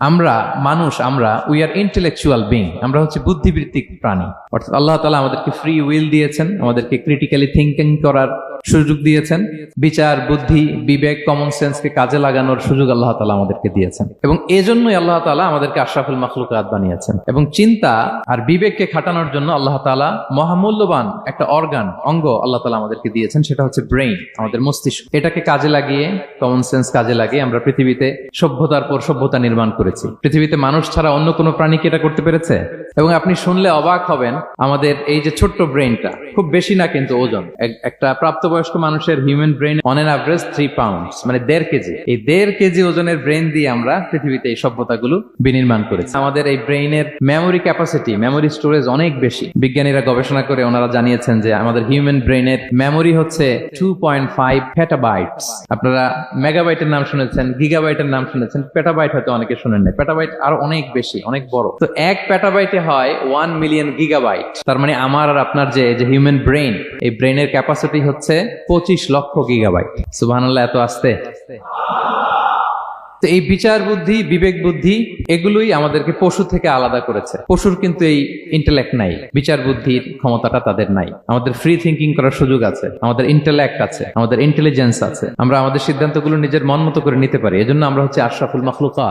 আমরা মানুষ, আমরা উই আর ইন্টেলেকচুয়াল বিং, আমরা হচ্ছে বুদ্ধিবৃত্তিক প্রাণী। অর্থাৎ আল্লাহ তাআলা আমাদেরকে ফ্রি উইল দিয়েছেন, আমাদেরকে ক্রিটিক্যালি থিঙ্কিং করার সুযোগ দিয়েছেন, বিচার, বুদ্ধি, বিবেক, কমন সেন্সকে কাজে লাগানোর সুযোগ আল্লাহ তাআলা আমাদেরকে দিয়েছেন। এবং এজন্যই আল্লাহ তাআলা আমাদেরকে আশরাফুল মাখলুকাত বানিয়েছেন। এবং চিন্তা আর বিবেককে খাটানোর জন্য আল্লাহ তাআলা মহামূল্যবান একটা অঙ্গ আল্লাহ তাআলা আমাদেরকে দিয়েছেন, সেটা হচ্ছে ব্রেইন, আমাদের মস্তিষ্ক। এটাকে কাজে লাগিয়ে, কমন সেন্স কাজে লাগিয়ে আমরা পৃথিবীতে সভ্যতার পর সভ্যতা নির্মাণ করেছি। পৃথিবীতে মানুষ ছাড়া অন্য কোনো প্রাণী কি এটা করতে পেরেছে? এবং আপনি শুনলে অবাক হবেন, আমাদের এই যে ছোট্ট ব্রেইনটা, খুব বেশি না কিন্তু ওজন, একটা প্রাপ্তবয়স্ক মানুষের human brain on an average 3 pounds, মানে 1.5 কেজি। এই 1.5 কেজি ওজনের ব্রেইন দিয়ে আমরা পৃথিবীতে এই সভ্যতাগুলো বিনির্মাণ করেছি। আমাদের এই ব্রেইনের মেমোরি ক্যাপাসিটি, মেমোরি স্টোরেজ অনেক বেশি। বিজ্ঞানীরা গবেষণা করে ওনারা জানিয়েছেন যে আমাদের হিউম্যান ব্রেইনের মেমোরি হচ্ছে 2.5 পেটাবাইটস। আপনারা মেগাবাইটের নাম শুনেছেন, গিগাবাইটের নাম শুনেছেন, পেটাবাইট হয়তো অনেকে শুনেন না। পেটাবাইট আরো অনেক বেশি, অনেক বড়। তো 1 পেটাবাইটে হয় 1 মিলিয়ন গিগাবাইট। তার মানে আমার আর আপনার যে হিউম্যান ব্রেইন, এই ব্রেইনের ক্যাপাসিটি হচ্ছে 25 লক্ষ গিগাবাইট। সুবহানাল্লাহ, এত আসতে। তো এই বিচার বুদ্ধি, বিবেক বুদ্ধি, এগুলোই আমাদেরকে পশু থেকে আলাদা করেছে। পশুর কিন্তু এই ইন্টেলেক্ট নাই, বিচার বুদ্ধির ক্ষমতাটা তাদের নাই। আমাদের ফ্রি থিঙ্কিং করার সুযোগ আছে, আমাদের ইন্টেলেক্ট আছে, আমাদের ইন্টেলিজেন্স আছে। আমরা আমাদের সিদ্ধান্তগুলো নিজের মন মতো করে নিতে পারি। এজন্য আমরা হচ্ছে আশরাফুল মাখলুকাত।